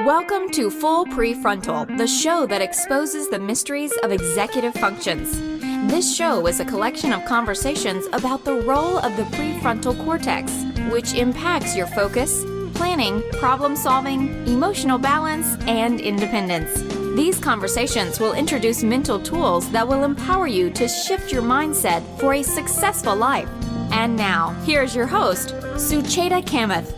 Welcome to Full Prefrontal, the show that exposes the mysteries of executive functions. This show is a collection of conversations about the role of the prefrontal cortex, which impacts your focus, planning, problem-solving, emotional balance, and independence. These conversations will introduce mental tools that will empower you to shift your mindset for a successful life. And now, here's your host, Sucheta Kamath.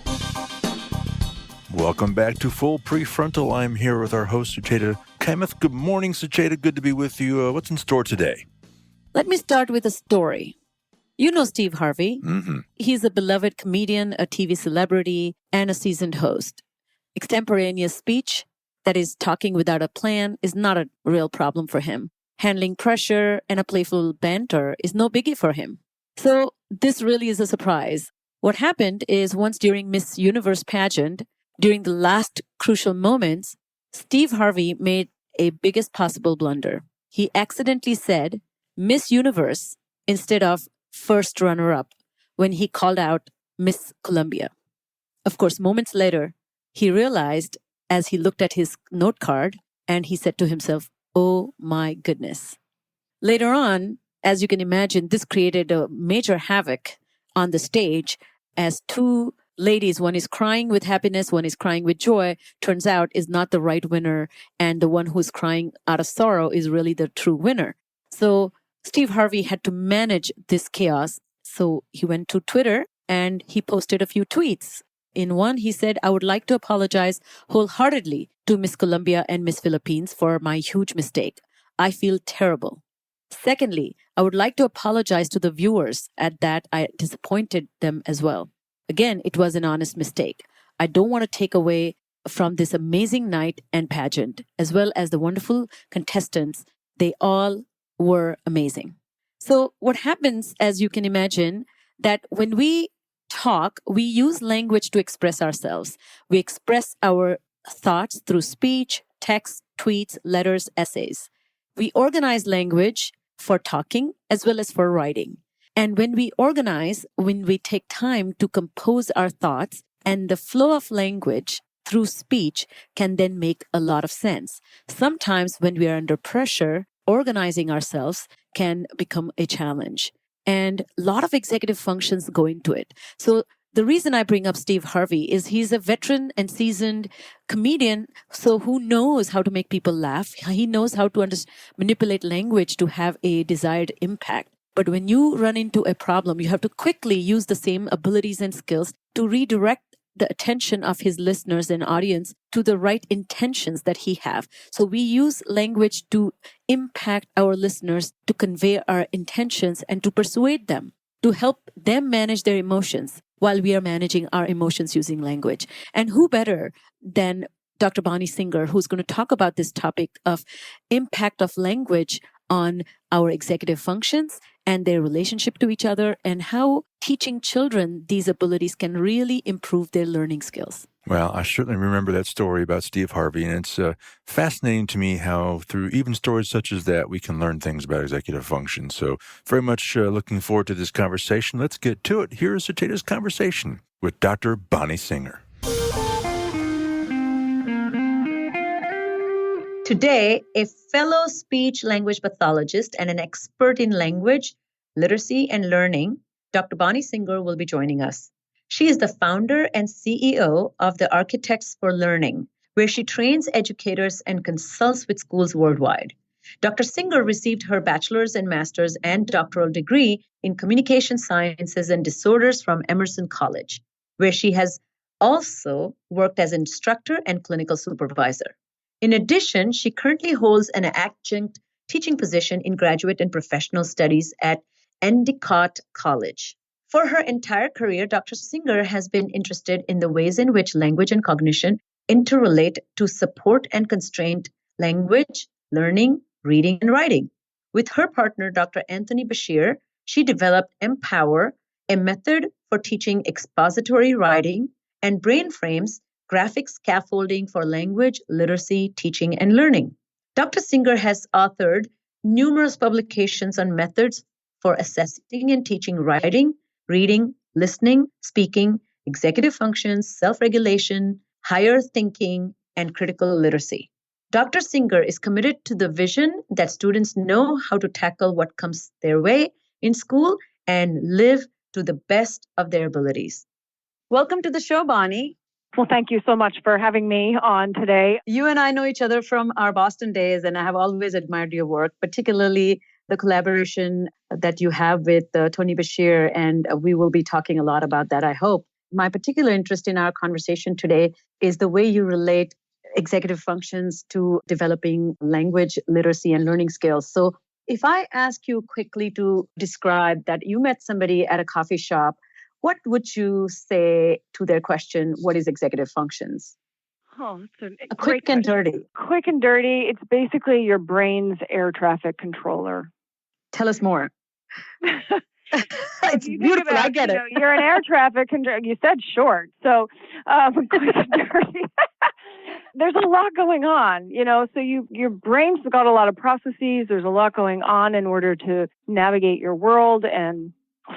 Welcome back to Full Prefrontal. I'm here with our host, Sucheta Kamath. Good morning, Sucheta. Good to be with you. What's in store today? Let me start with a story. You know Steve Harvey. Mm-hmm. He's a beloved comedian, a TV celebrity, and a seasoned host. Extemporaneous speech, that is, talking without a plan, is not a real problem for him. Handling pressure and a playful banter is no biggie for him. So this really is a surprise. What happened is once during Miss Universe pageant, during the last crucial moments, Steve Harvey made a biggest possible blunder. He accidentally said Miss Universe instead of first runner-up when he called out Miss Columbia. Of course, moments later, he realized as he looked at his note card and he said to himself, "Oh my goodness." Later on, as you can imagine, this created a major havoc on the stage as two ladies, one is crying with happiness, one is crying with joy, turns out is not the right winner. And the one who's crying out of sorrow is really the true winner. So Steve Harvey had to manage this chaos. So he went to Twitter and he posted a few tweets. In one, he said, "I would like to apologize wholeheartedly to Miss Columbia and Miss Philippines for my huge mistake. I feel terrible. Secondly, I would like to apologize to the viewers at that I disappointed them as well. Again, it was an honest mistake. I don't want to take away from this amazing night and pageant, as well as the wonderful contestants. They all were amazing." So what happens, as you can imagine, that when we talk, we use language to express ourselves. We express our thoughts through speech, text, tweets, letters, essays. We organize language for talking as well as for writing. And when we organize, when we take time to compose our thoughts, and the flow of language through speech can then make a lot of sense. Sometimes when we are under pressure, organizing ourselves can become a challenge. And a lot of executive functions go into it. So the reason I bring up Steve Harvey is he's a veteran and seasoned comedian, so who knows how to make people laugh. He knows how to manipulate language to have a desired impact. But when you run into a problem, you have to quickly use the same abilities and skills to redirect the attention of his listeners and audience to the right intentions that he have. So we use language to impact our listeners, to convey our intentions and to persuade them, to help them manage their emotions while we are managing our emotions using language. And who better than Dr. Bonnie Singer, who's going to talk about this topic of impact of language on our executive functions and their relationship to each other, and how teaching children these abilities can really improve their learning skills. Well, I certainly remember that story about Steve Harvey, and it's fascinating to me how through even stories such as that, we can learn things about executive function. So very much looking forward to this conversation. Let's get to it. Here is Sucheta's conversation with Dr. Bonnie Singer. Today, a fellow speech-language pathologist and an expert in language, literacy, and learning, Dr. Bonnie Singer will be joining us. She is the founder and CEO of the Architects for Learning, where she trains educators and consults with schools worldwide. Dr. Singer received her bachelor's and master's and doctoral degree in communication sciences and disorders from Emerson College, where she has also worked as instructor and clinical supervisor. In addition, she currently holds an adjunct teaching position in graduate and professional studies at Endicott College. For her entire career, Dr. Singer has been interested in the ways in which language and cognition interrelate to support and constrain language, learning, reading, and writing. With her partner, Dr. Anthony Bashir, she developed Empower, a method for teaching expository writing and brain frames, graphic scaffolding for language, literacy, teaching, and learning. Dr. Singer has authored numerous publications on methods for assessing and teaching writing, reading, listening, speaking, executive functions, self-regulation, higher thinking, and critical literacy. Dr. Singer is committed to the vision that students know how to tackle what comes their way in school and live to the best of their abilities. Welcome to the show, Bonnie. Well, thank you so much for having me on today. You and I know each other from our Boston days, and I have always admired your work, particularly the collaboration that you have with Tony Bashir, and we will be talking a lot about that, I hope. My particular interest in our conversation today is the way you relate executive functions to developing language literacy and learning skills. So if I ask you quickly to describe that you met somebody at a coffee shop, what would you say to their question, what is executive functions? Oh, that's a quick and dirty. Quick and dirty. It's basically your brain's air traffic controller. Tell us more. It's beautiful. I get it. You're an air traffic controller. You said short. So quick and dirty. There's a lot going on, so your brain's got a lot of processes. There's a lot going on in order to navigate your world and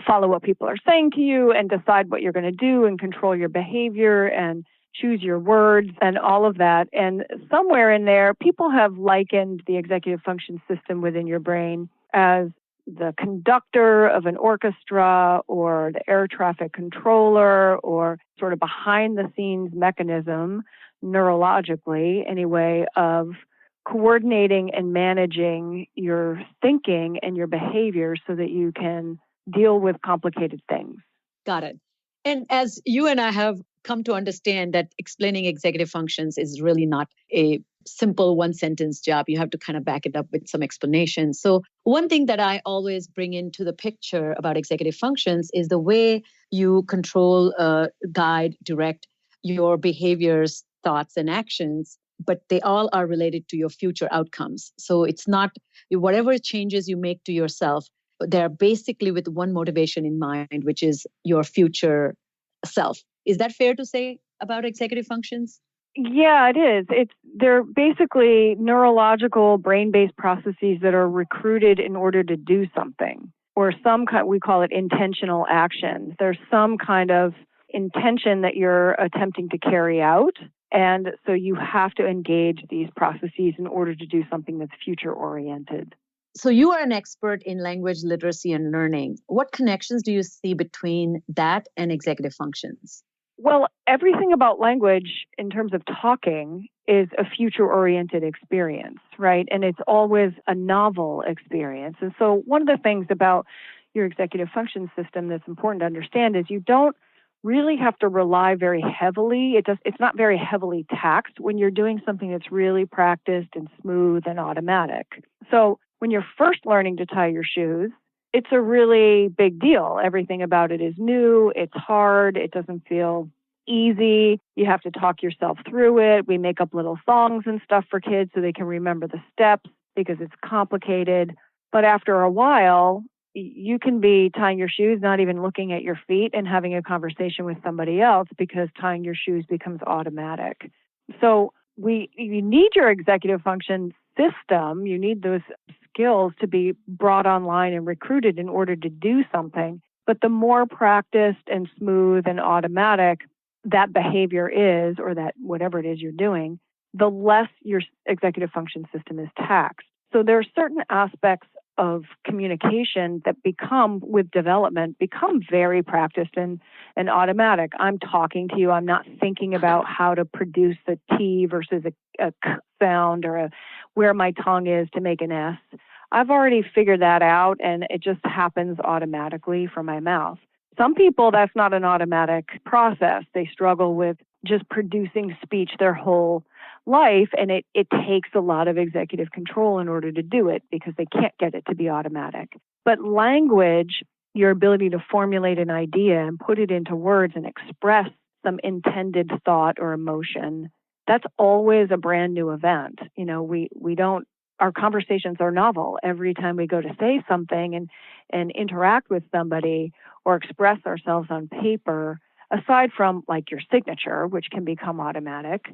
follow what people are saying to you and decide what you're going to do and control your behavior and choose your words and all of that. And somewhere in there, people have likened the executive function system within your brain as the conductor of an orchestra or the air traffic controller or sort of behind the scenes mechanism, neurologically anyway, of coordinating and managing your thinking and your behavior so that you can deal with complicated things. Got it. And as you and I have come to understand that explaining executive functions is really not a simple one sentence job. You have to kind of back it up with some explanation. So one thing that I always bring into the picture about executive functions is the way you control, guide, direct your behaviors, thoughts, and actions, but they all are related to your future outcomes. So it's not whatever changes you make to yourself, they're basically with one motivation in mind, which is your future self. Is that fair to say about executive functions? Yeah, it is. They're basically neurological brain-based processes that are recruited in order to do something, or some kind, we call it intentional action. There's some kind of intention that you're attempting to carry out. And so you have to engage these processes in order to do something that's future-oriented. So you are an expert in language literacy and learning. What connections do you see between that and executive functions? Well, everything about language in terms of talking is a future-oriented experience, right? And it's always a novel experience. And so one of the things about your executive function system that's important to understand is you don't really have to rely very heavily. It's not very heavily taxed when you're doing something that's really practiced and smooth and automatic. So when you're first learning to tie your shoes, it's a really big deal. Everything about it is new. It's hard. It doesn't feel easy. You have to talk yourself through it. We make up little songs and stuff for kids so they can remember the steps because it's complicated. But after a while, you can be tying your shoes, not even looking at your feet and having a conversation with somebody else because tying your shoes becomes automatic. So you need your executive function system. You need those skills to be brought online and recruited in order to do something. But the more practiced and smooth and automatic that behavior is, or that whatever it is you're doing, the less your executive function system is taxed. So there are certain aspects of communication that become very practiced and automatic. I'm talking to you. I'm not thinking about how to produce a T versus a K sound or where my tongue is to make an S. I've already figured that out, and it just happens automatically from my mouth. Some people, that's not an automatic process. They struggle with just producing speech their whole life, and it takes a lot of executive control in order to do it because they can't get it to be automatic. But language, your ability to formulate an idea and put it into words and express some intended thought or emotion, that's always a brand new event. Our conversations are novel every time we go to say something and interact with somebody or express ourselves on paper, aside from like your signature, which can become automatic.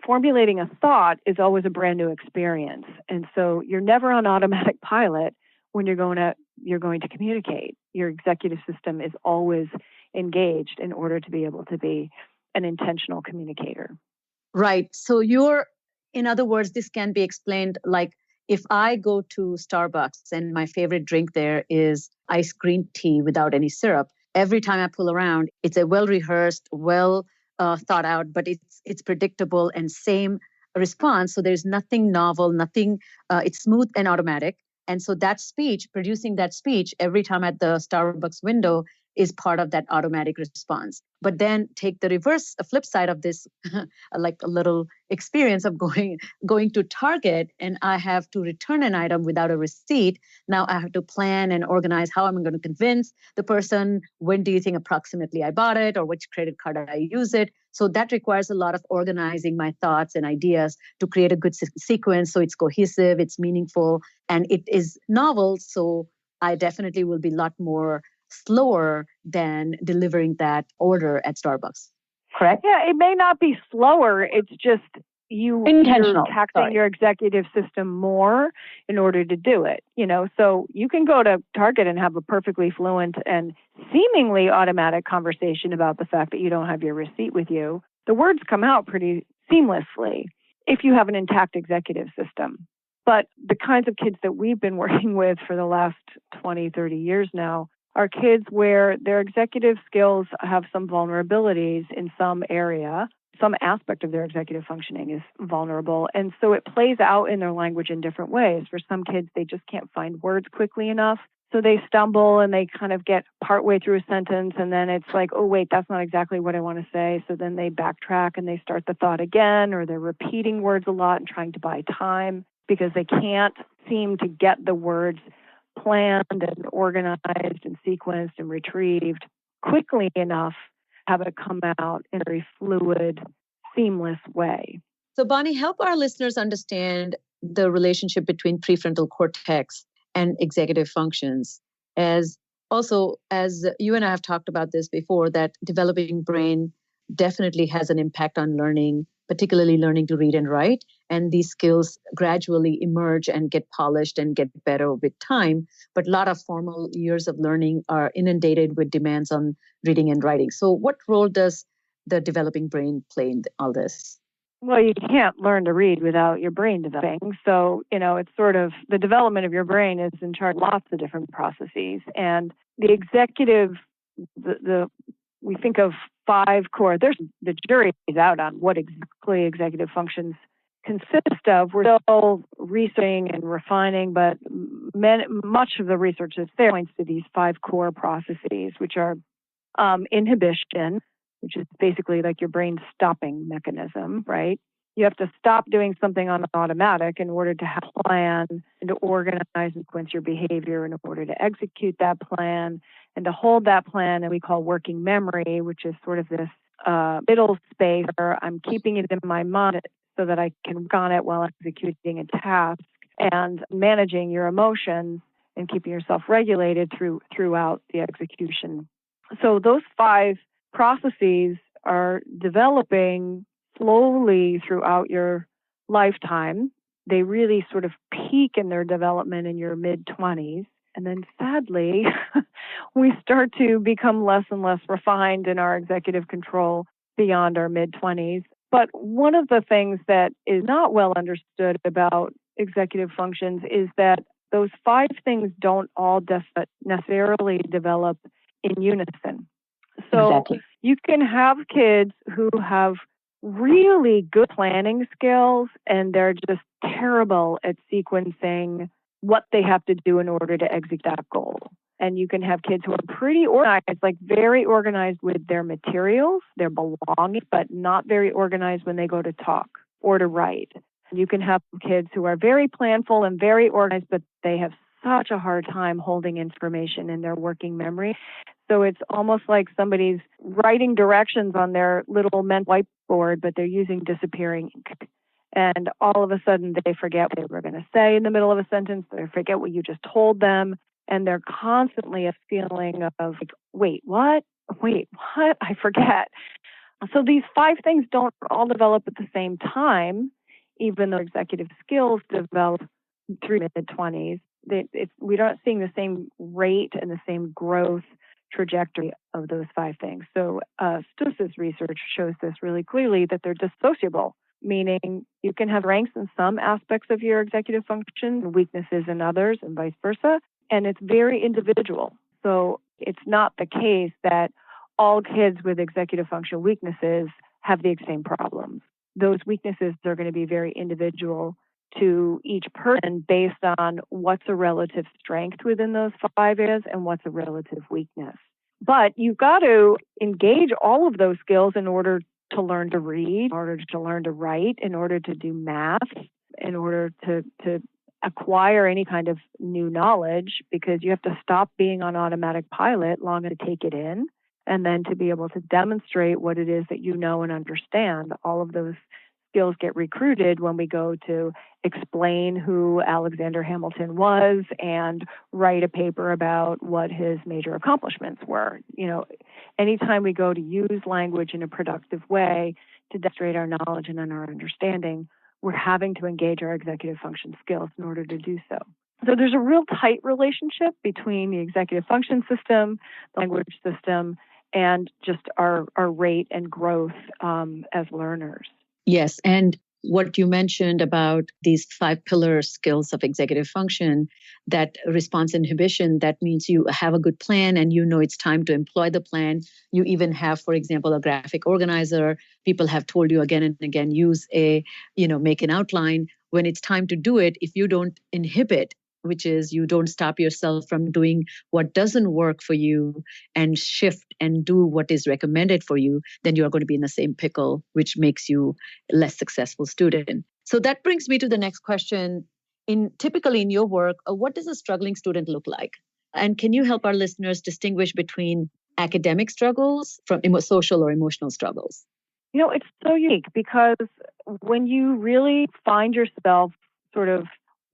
Formulating a thought is always a brand new experience. And so you're never on automatic pilot when you're going to communicate. Your executive system is always engaged in order to be able to be an intentional communicator. Right. So in other words, this can be explained like if I go to Starbucks and my favorite drink there is iced green tea without any syrup, every time I pull around, it's a well rehearsed, well thought out, but it's predictable and same response. So there's nothing novel, nothing. It's smooth and automatic. And so producing that speech every time at the Starbucks window is part of that automatic response. But then take the a flip side of this, like a little experience of going to Target and I have to return an item without a receipt. Now I have to plan and organize how I'm going to convince the person, when do you think approximately I bought it, or which credit card I use it. So that requires a lot of organizing my thoughts and ideas to create a good sequence so it's cohesive, it's meaningful, and it is novel. So I definitely will be a lot more slower than delivering that order at Starbucks. Correct? Yeah, it may not be slower. It's just you're taxing your executive system more in order to do it. So you can go to Target and have a perfectly fluent and seemingly automatic conversation about the fact that you don't have your receipt with you. The words come out pretty seamlessly if you have an intact executive system. But the kinds of kids that we've been working with for the last 20, 30 years now are kids where their executive skills have some vulnerabilities in some area. Some aspect of their executive functioning is vulnerable. And so it plays out in their language in different ways. For some kids, they just can't find words quickly enough. So they stumble and they kind of get partway through a sentence and then it's like, oh, wait, that's not exactly what I want to say. So then they backtrack and they start the thought again, or they're repeating words a lot and trying to buy time because they can't seem to get the words planned and organized and sequenced and retrieved quickly enough, have it come out in a very fluid, seamless way. So Bonnie, help our listeners understand the relationship between prefrontal cortex and executive functions. As you and I have talked about this before, that developing brain definitely has an impact on learning, particularly learning to read and write. And these skills gradually emerge and get polished and get better with time. But a lot of formal years of learning are inundated with demands on reading and writing. So what role does the developing brain play in all this? Well, you can't learn to read without your brain developing. So, it's sort of the development of your brain is in charge of lots of different processes. And the executive, we think of 5 core. The jury is out on what exactly executive functions consist of. We're still researching and refining, but much of the research that's there points to these 5 core processes, which are inhibition, which is basically like your brain's stopping mechanism, right? You have to stop doing something on automatic in order to have a plan and to organize and sequence your behavior in order to execute that plan and to hold that plan. And we call working memory, which is sort of this middle space where I'm keeping it in my mind so that I can work on it while executing a task, and managing your emotions and keeping yourself regulated throughout the execution. So those 5 processes are developing slowly throughout your lifetime. They really sort of peak in their development in your mid-20s. And then sadly, we start to become less and less refined in our executive control beyond our mid-20s. But one of the things that is not well understood about executive functions is that those 5 things don't all necessarily develop in unison. So exactly. You can have kids who have really good planning skills and they're just terrible at sequencing what they have to do in order to execute that goal. And you can have kids who are pretty organized, like very organized with their materials, their belongings, but not very organized when they go to talk or to write. And you can have kids who are very planful and very organized, but they have such a hard time holding information in their working memory. So it's almost like somebody's writing directions on their little mental whiteboard, but they're using disappearing ink. And all of a sudden they forget what they were going to say in the middle of a sentence. They forget what you just told them. And they're constantly a feeling of like, wait, what? I forget. So these 5 things don't all develop at the same time, even though executive skills develop through mid-20s. We aren't seeing the same rate and the same growth trajectory of those 5 things. So Stus's research shows this really clearly, that they're dissociable meaning you can have strengths in some aspects of your executive function, weaknesses in others, and vice versa. And it's very individual. So it's not the case that all kids with executive function weaknesses have the same problems. Those weaknesses are going to be very individual to each person based on what's a relative strength within those 5 areas and what's a relative weakness. But you've got to engage all of those skills in order to learn to read, in order to learn to write, in order to do math, in order to acquire any kind of new knowledge, because you have to stop being on automatic pilot long enough to take it in, and then to be able to demonstrate what it is that you know and understand. All of those skills get recruited when we go to explain who Alexander Hamilton was and write a paper about what his major accomplishments were. Anytime we go to use language in a productive way to demonstrate our knowledge and our understanding, we're having to engage our executive function skills in order to do so. So there's a real tight relationship between the executive function system, the language system, and just our rate and growth as learners. Yes. And what you mentioned about these 5 pillar skills of executive function, that response inhibition, that means you have a good plan and you know it's time to employ the plan. You even have, for example, a graphic organizer. People have told you again and again, make an outline. When it's time to do it, if you don't inhibit, which is you don't stop yourself from doing what doesn't work for you and shift and do what is recommended for you, then you are going to be in the same pickle, which makes you a less successful student. So that brings me to the next question. Typically in your work, what does a struggling student look like? And can you help our listeners distinguish between academic struggles from social or emotional struggles? It's so unique because when you really find yourself sort of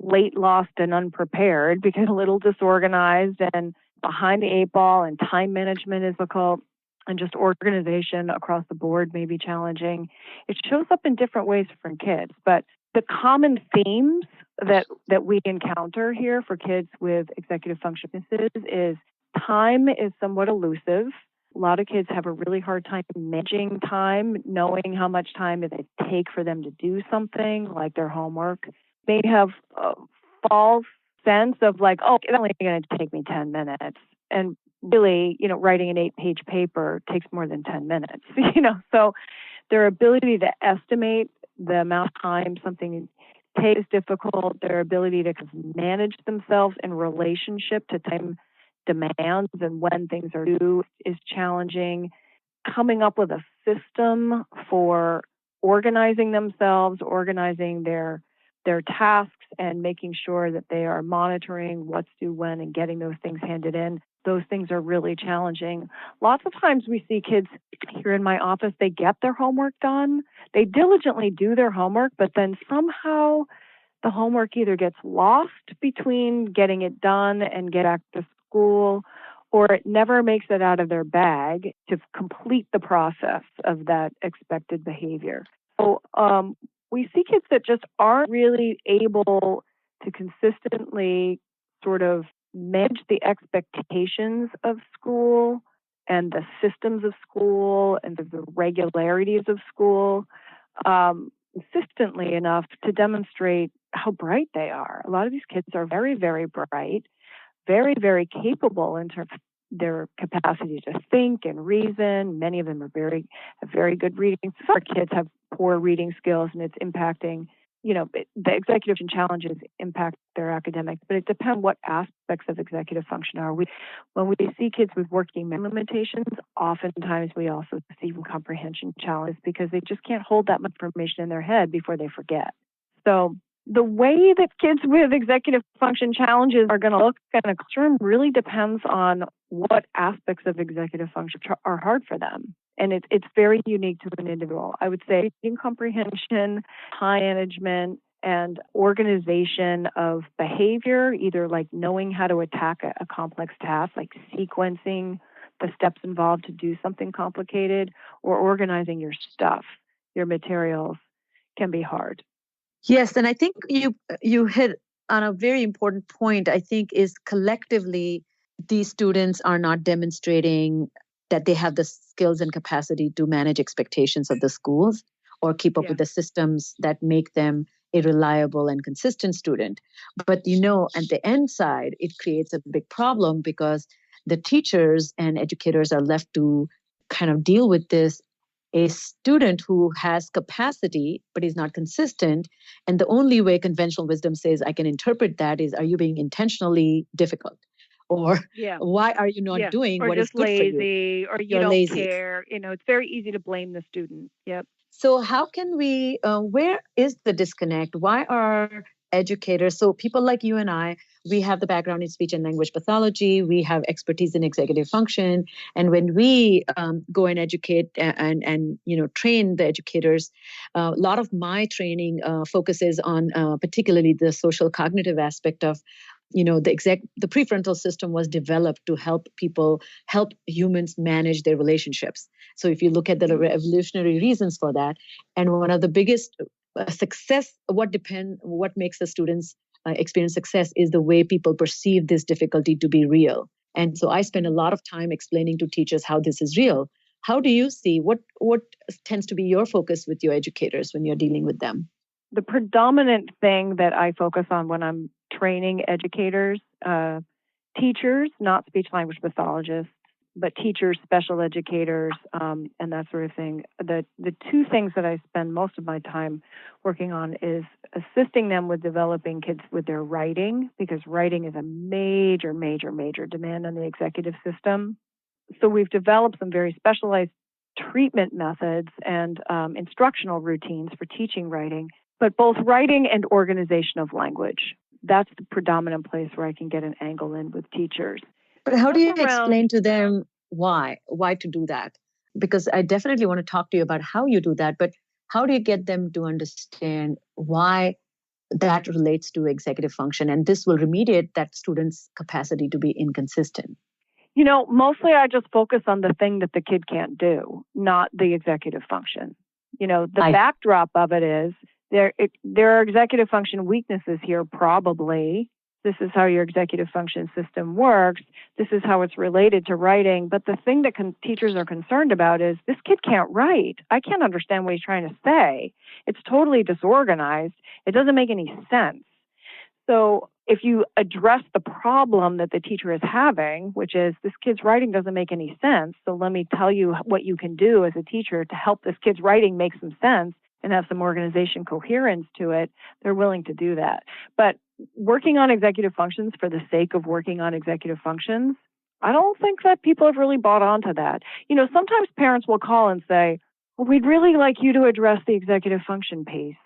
late, lost, and unprepared, because a little disorganized and behind the 8 ball, and time management is difficult, and just organization across the board may be challenging. It shows up in different ways for kids, but the common themes that we encounter here for kids with executive function is time is somewhat elusive. A lot of kids have a really hard time managing time, knowing how much time it takes for them to do something like their homework. They have a false sense of like, oh, it's only going to take me 10 minutes. And really, writing an 8-page paper takes more than 10 minutes, So their ability to estimate the amount of time something takes is difficult. Their ability to manage themselves in relationship to time demands and when things are due is challenging. Coming up with a system for organizing themselves, organizing their tasks, and making sure that they are monitoring what's due when and getting those things handed in. Those things are really challenging. Lots of times we see kids here in my office, they get their homework done. They diligently do their homework, but then somehow the homework either gets lost between getting it done and get back to school, or it never makes it out of their bag to complete the process of that expected behavior. So we see kids that just aren't really able to consistently sort of manage the expectations of school and the systems of school and the regularities of school consistently enough to demonstrate how bright they are. A lot of these kids are very, very bright, very, very capable in terms of their capacity to think and reason. Many of them have very good reading. Some kids have poor reading skills, and it's impacting, the executive challenges impact their academics, but it depends what aspects of executive function are. When we see kids with working memory limitations, oftentimes we also see comprehension challenges because they just can't hold that much information in their head before they forget. So the way that kids with executive function challenges are going to look at a classroom really depends on what aspects of executive function are hard for them. And it's very unique to an individual. I would say reading comprehension, time management, and organization of behavior, either like knowing how to attack a complex task, like sequencing the steps involved to do something complicated, or organizing your stuff, your materials, can be hard. Yes, and I think you hit on a very important point, I think, is collectively these students are not demonstrating that they have the skills and capacity to manage expectations of the schools or keep up with the systems that make them a reliable and consistent student. But, at the end side, it creates a big problem because the teachers and educators are left to kind of deal with this. A student who has capacity but is not consistent. And the only way conventional wisdom says I can interpret that is, are you being intentionally difficult? Or why are you not doing what is good for you? Or just lazy, or you don't care. It's very easy to blame the student. Yep. So how can we, where is the disconnect? Why are educators, so people like you and I, we have the background in speech and language pathology, we have expertise in executive function. And when we go and educate and train the educators, a lot of my training focuses on particularly the social cognitive aspect of the prefrontal system was developed to help humans manage their relationships. So if you look at the evolutionary reasons for that, and one of the biggest success, what makes the students experience success is the way people perceive this difficulty to be real. And so I spend a lot of time explaining to teachers how this is real. How do you see, what tends to be your focus with your educators when you're dealing with them? The predominant thing that I focus on when I'm training educators, teachers, not speech language pathologists, but teachers, special educators, and that sort of thing. The two things that I spend most of my time working on is assisting them with developing kids with their writing, because writing is a major, major, major demand on the executive system. So we've developed some very specialized treatment methods and instructional routines for teaching writing, but both writing and organization of language. That's the predominant place where I can get an angle in with teachers. But how do you explain to them why to do that? Because I definitely want to talk to you about how you do that, but how do you get them to understand why that relates to executive function? And this will remediate that student's capacity to be inconsistent. Mostly I just focus on the thing that the kid can't do, not the executive function. The backdrop of it is there are executive function weaknesses here, probably. This is how your executive function system works. This is how it's related to writing. But the thing that teachers are concerned about is this kid can't write. I can't understand what he's trying to say. It's totally disorganized. It doesn't make any sense. So if you address the problem that the teacher is having, which is this kid's writing doesn't make any sense, so let me tell you what you can do as a teacher to help this kid's writing make some sense and have some organization coherence to it, they're willing to do that. But working on executive functions for the sake of working on executive functions, I don't think that people have really bought onto that. Sometimes parents will call and say, well, we'd really like you to address the executive function piece.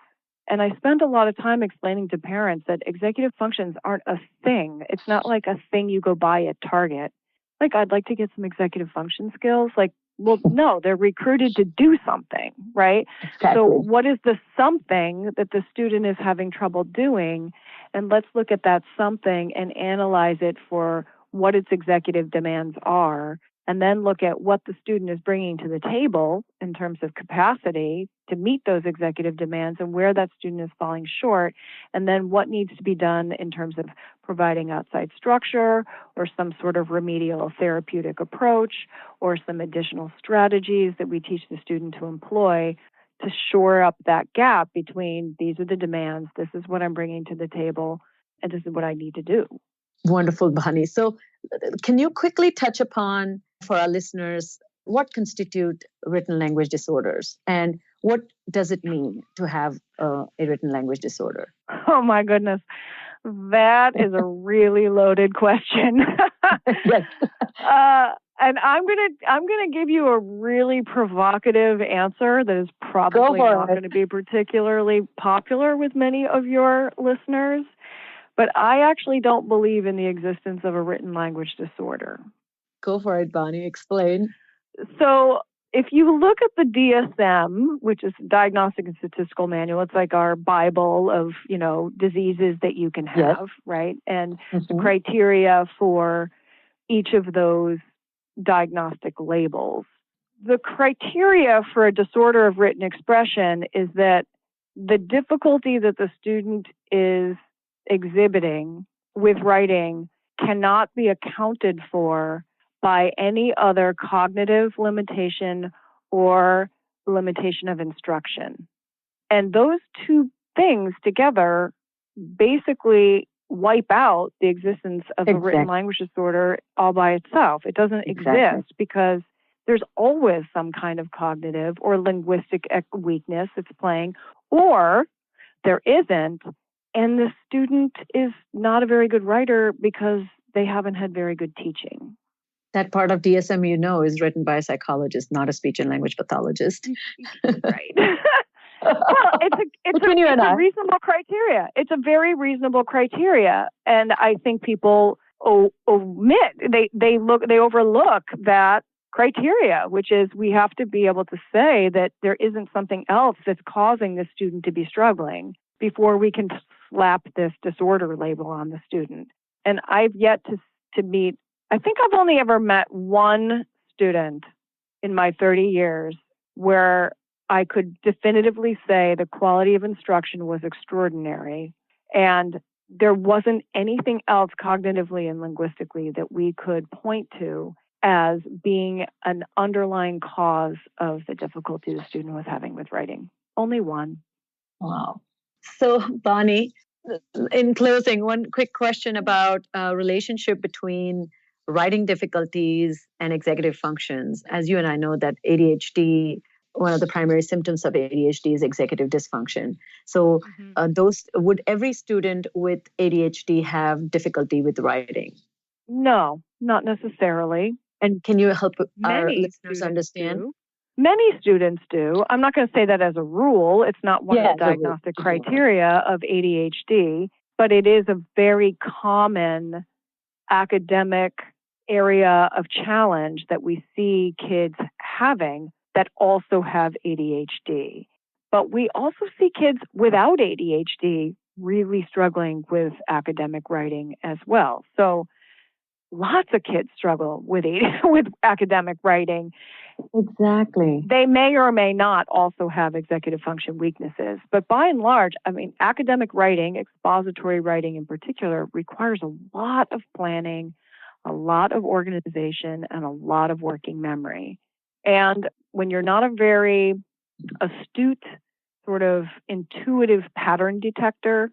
And I spend a lot of time explaining to parents that executive functions aren't a thing. It's not like a thing you go buy at Target. Like, I'd like to get some executive function skills. Like, well, no, they're recruited to do something, right? Exactly. So what is the something that the student is having trouble doing? And let's look at that something and analyze it for what its executive demands are, and then look at what the student is bringing to the table in terms of capacity to meet those executive demands and where that student is falling short, and then what needs to be done in terms of providing outside structure or some sort of remedial therapeutic approach or some additional strategies that we teach the student to employ to shore up that gap between these are the demands, this is what I'm bringing to the table, and this is what I need to do. Wonderful, Bhani. So can you quickly touch upon, for our listeners, what constitute written language disorders and what does it mean to have a written language disorder? Oh, my goodness. That is a really loaded question. Yes. And I'm gonna give you a really provocative answer that is probably not going to be particularly popular with many of your listeners. But I actually don't believe in the existence of a written language disorder. Go for it, Bonnie. Explain. So if you look at the DSM, which is Diagnostic and Statistical Manual, it's like our Bible of, diseases that you can have, yes, right? And the criteria for each of those diagnostic labels. The criteria for a disorder of written expression is that the difficulty that the student is exhibiting with writing cannot be accounted for by any other cognitive limitation or limitation of instruction. And those two things together basically wipe out the existence of a written language disorder all by itself. It doesn't exist because there's always some kind of cognitive or linguistic weakness that's playing, or there isn't, and the student is not a very good writer because they haven't had very good teaching. That part of DSM is written by a psychologist, not a speech and language pathologist. Right. Well, it's a reasonable criteria. It's a very reasonable criteria, and I think people omit. They overlook that criteria, which is we have to be able to say that there isn't something else that's causing the student to be struggling before we can slap this disorder label on the student. And I've yet to meet. I think I've only ever met one student in my 30 years where I could definitively say the quality of instruction was extraordinary, and there wasn't anything else cognitively and linguistically that we could point to as being an underlying cause of the difficulty the student was having with writing. Only one. Wow. So, Bonnie, in closing, one quick question about relationship between writing difficulties and executive functions. As you and I know that ADHD, one of the primary symptoms of ADHD is executive dysfunction. So would every student with ADHD have difficulty with writing? No, not necessarily. And can you help our listeners understand? Many students do. I'm not going to say that as a rule. It's not one of the diagnostic criteria of ADHD, but it is a very common academic area of challenge that we see kids having that also have ADHD. But we also see kids without ADHD really struggling with academic writing as well. So lots of kids struggle with academic writing. Exactly. They may or may not also have executive function weaknesses. But by and large, academic writing, expository writing in particular, requires a lot of planning, a lot of organization, and a lot of working memory. And when you're not a very astute, sort of intuitive pattern detector,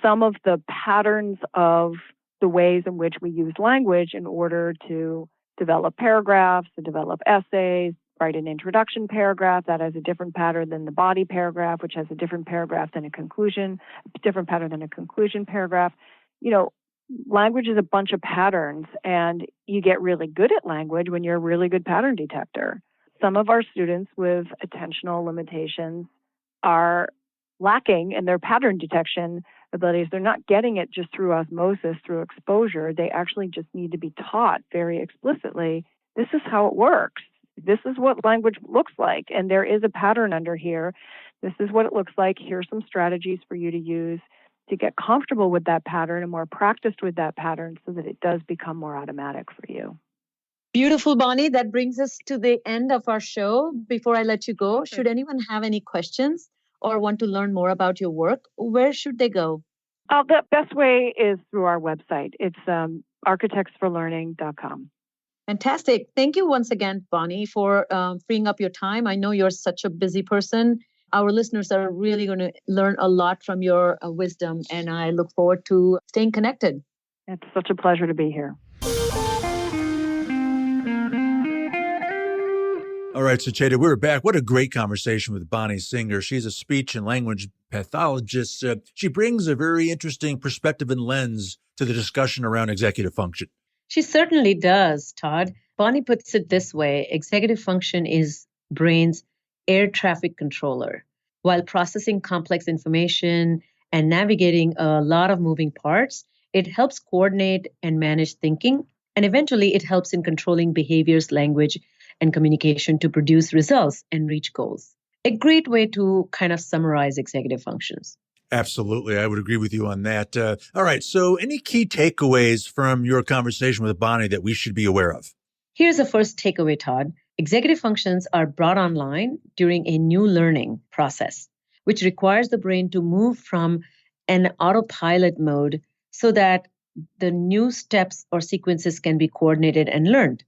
some of the patterns of the ways in which we use language in order to develop paragraphs, to develop essays, write an introduction paragraph that has a different pattern than the body paragraph, which has a different paragraph than different pattern than a conclusion paragraph. Language is a bunch of patterns, and you get really good at language when you're a really good pattern detector. Some of our students with attentional limitations are lacking in their pattern detection abilities. They're not getting it just through osmosis, through exposure. They actually just need to be taught very explicitly, this is how it works. This is what language looks like, and there is a pattern under here. This is what it looks like. Here's some strategies for you to use to get comfortable with that pattern and more practiced with that pattern so that it does become more automatic for you. Beautiful, Bonnie. That brings us to the end of our show. Before I let you go, should anyone have any questions or want to learn more about your work, where should they go? The best way is through our website. It's architectsforlearning.com. Fantastic. Thank you once again, Bonnie, for freeing up your time. I know you're such a busy person. Our listeners are really going to learn a lot from your wisdom, and I look forward to staying connected. It's such a pleasure to be here. All right, Sucheta, we're back. What a great conversation with Bonnie Singer. She's a speech and language pathologist. She brings a very interesting perspective and lens to the discussion around executive function. She certainly does, Todd. Bonnie puts it this way: executive function is brain's air traffic controller. While processing complex information and navigating a lot of moving parts, it helps coordinate and manage thinking, and eventually it helps in controlling behaviors, language, and communication to produce results and reach goals. A great way to kind of summarize executive functions. Absolutely. I would agree with you on that. All right. So any key takeaways from your conversation with Bonnie that we should be aware of? Here's the first takeaway, Todd. Executive functions are brought online during a new learning process, which requires the brain to move from an autopilot mode so that the new steps or sequences can be coordinated and learned.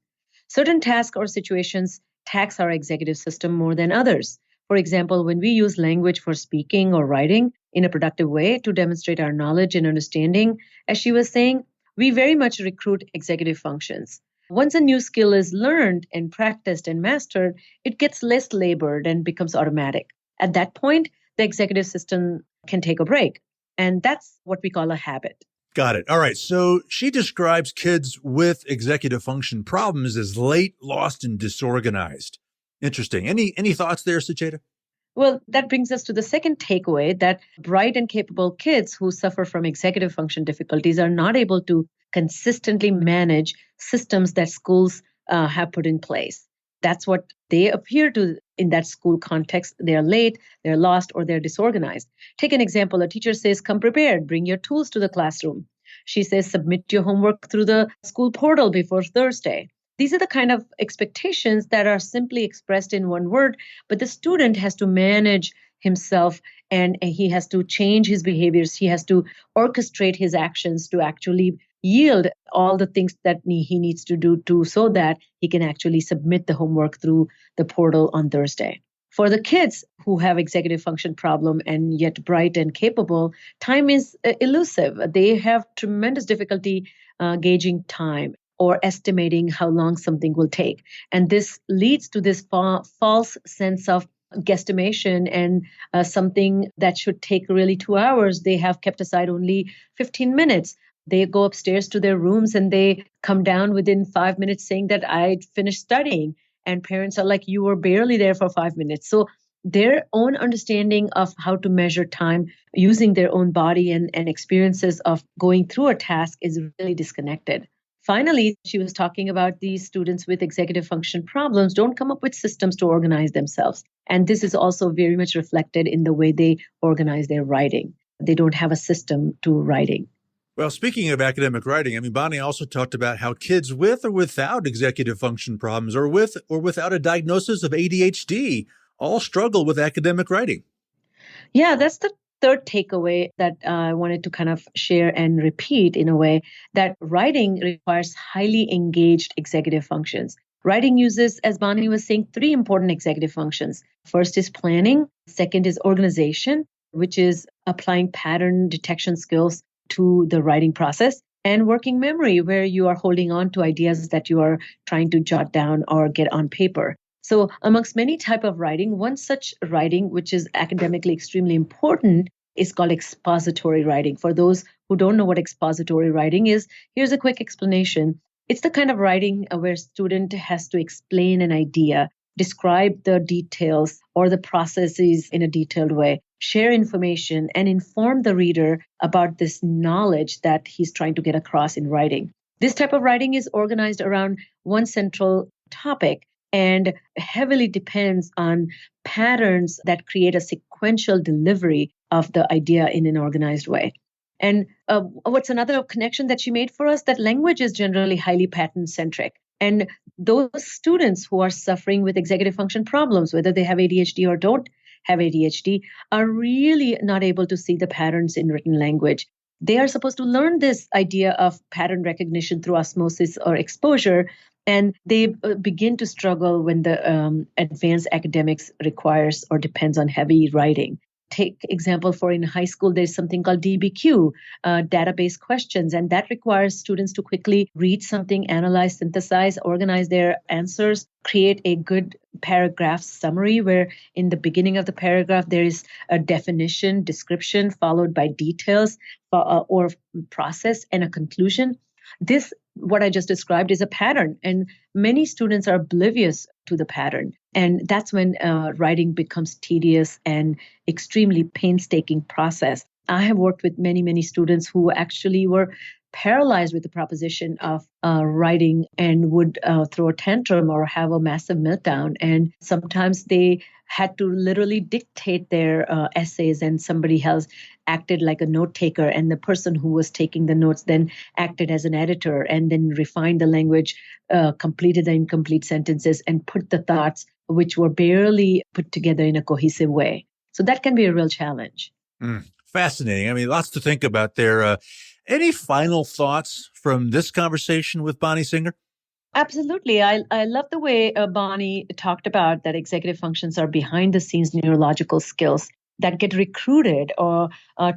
Certain tasks or situations tax our executive system more than others. For example, when we use language for speaking or writing in a productive way to demonstrate our knowledge and understanding, as she was saying, we very much recruit executive functions. Once a new skill is learned and practiced and mastered, it gets less labored and becomes automatic. At that point, the executive system can take a break. And that's what we call a habit. Got it. All right. So she describes kids with executive function problems as late, lost, and disorganized. Interesting. Any thoughts there, Sucheta? Well, that brings us to the second takeaway that bright and capable kids who suffer from executive function difficulties are not able to consistently manage systems that schools have put in place. That's what they appear to in that school context. They're late, they're lost, or they're disorganized. Take an example. A teacher says, come prepared, bring your tools to the classroom. She says, submit your homework through the school portal before Thursday. These are the kind of expectations that are simply expressed in one word, but the student has to manage himself and he has to change his behaviors. He has to orchestrate his actions to actually yield all the things that he needs to do so that he can actually submit the homework through the portal on Thursday. For the kids who have executive function problem and yet bright and capable, time is elusive. They have tremendous difficulty gauging time or estimating how long something will take. And this leads to this false sense of guesstimation and something that should take really 2 hours. They have kept aside only 15 minutes. They go upstairs to their rooms and they come down within 5 minutes saying that I finished studying. And parents are like, you were barely there for 5 minutes. So their own understanding of how to measure time using their own body and experiences of going through a task is really disconnected. Finally, she was talking about these students with executive function problems don't come up with systems to organize themselves. And this is also very much reflected in the way they organize their writing. They don't have a system to writing. Well, speaking of academic writing, I mean, Bonnie also talked about how kids with or without executive function problems or with or without a diagnosis of ADHD all struggle with academic writing. Yeah, that's the third takeaway that I wanted to kind of share and repeat in a way, that writing requires highly engaged executive functions. Writing uses, as Bonnie was saying, 3 important executive functions. First is planning. Second is organization, which is applying pattern detection skills to the writing process. And working memory, where you are holding on to ideas that you are trying to jot down or get on paper. So amongst many types of writing, one such writing, which is academically extremely important, is called expository writing. For those who don't know what expository writing is, here's a quick explanation. It's the kind of writing where a student has to explain an idea, describe the details or the processes in a detailed way, share information, and inform the reader about this knowledge that he's trying to get across in writing. This type of writing is organized around one central topic and heavily depends on patterns that create a sequential delivery of the idea in an organized way. And what's another connection that she made for us? That language is generally highly pattern-centric. And those students who are suffering with executive function problems, whether they have ADHD or don't have ADHD, are really not able to see the patterns in written language. They are supposed to learn this idea of pattern recognition through osmosis or exposure, and they begin to struggle when the advanced academics requires or depends on heavy writing. Take example for in high school, there's something called DBQ, database questions, and that requires students to quickly read something, analyze, synthesize, organize their answers, create a good paragraph summary where in the beginning of the paragraph, there is a definition, description, followed by details or process and a conclusion. This, what I just described, is a pattern, and many students are oblivious to the pattern. And that's when writing becomes tedious and extremely painstaking process. I have worked with many, many students who actually were paralyzed with the proposition of writing and would throw a tantrum or have a massive meltdown. And sometimes they had to literally dictate their essays, and somebody else acted like a note taker. And the person who was taking the notes then acted as an editor and then refined the language, completed the incomplete sentences, and put the thoughts which were barely put together in a cohesive way. So that can be a real challenge. Fascinating. I mean, lots to think about there. Any final thoughts from this conversation with Bonnie Singer? Absolutely. I love the way Bonnie talked about that executive functions are behind the scenes neurological skills that get recruited or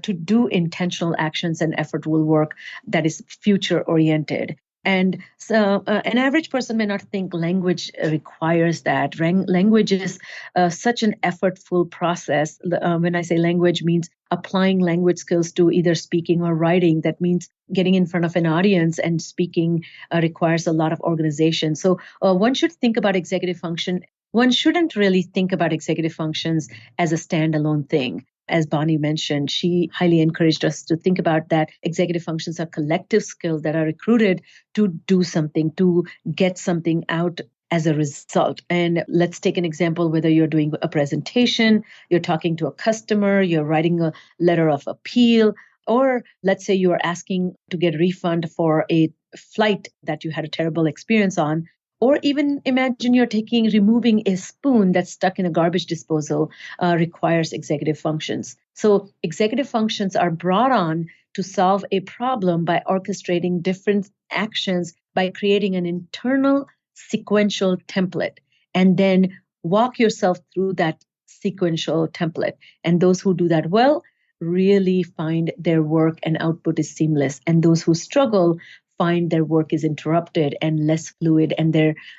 to do intentional actions and effort will work that is future oriented. And so an average person may not think language requires that. Language is such an effortful process. When I say language, means applying language skills to either speaking or writing. That means getting in front of an audience and speaking requires a lot of organization. So one should think about executive function. One shouldn't really think about executive functions as a standalone thing. As Bonnie mentioned, she highly encouraged us to think about that executive functions are collective skills that are recruited to do something, to get something out as a result. And let's take an example, whether you're doing a presentation, you're talking to a customer, you're writing a letter of appeal, or let's say you are asking to get a refund for a flight that you had a terrible experience on. Or even imagine you're removing a spoon that's stuck in a garbage disposal requires executive functions. So executive functions are brought on to solve a problem by orchestrating different actions, by creating an internal sequential template, and then walk yourself through that sequential template. And those who do that well really find their work and output is seamless. And those who struggle find their work is interrupted and less fluid, and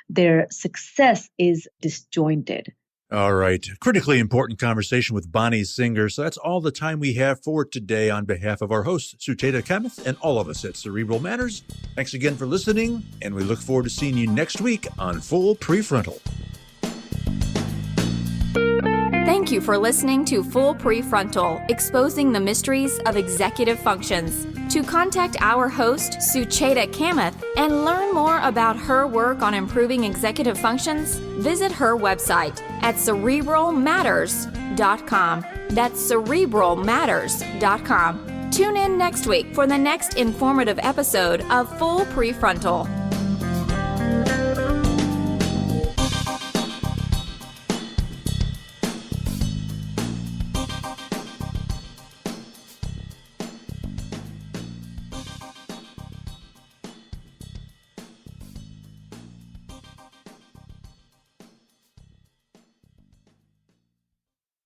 their success is disjointed. All right. Critically important conversation with Bonnie Singer. So that's all the time we have for today. On behalf of our host, Sucheta Kamath, and all of us at Cerebral Matters, thanks again for listening, and we look forward to seeing you next week on Full Prefrontal. Thank you for listening to Full Prefrontal, exposing the mysteries of executive functions. To contact our host, Sucheta Kamath, and learn more about her work on improving executive functions, visit her website at cerebralmatters.com. That's cerebralmatters.com. Tune in next week for the next informative episode of Full Prefrontal.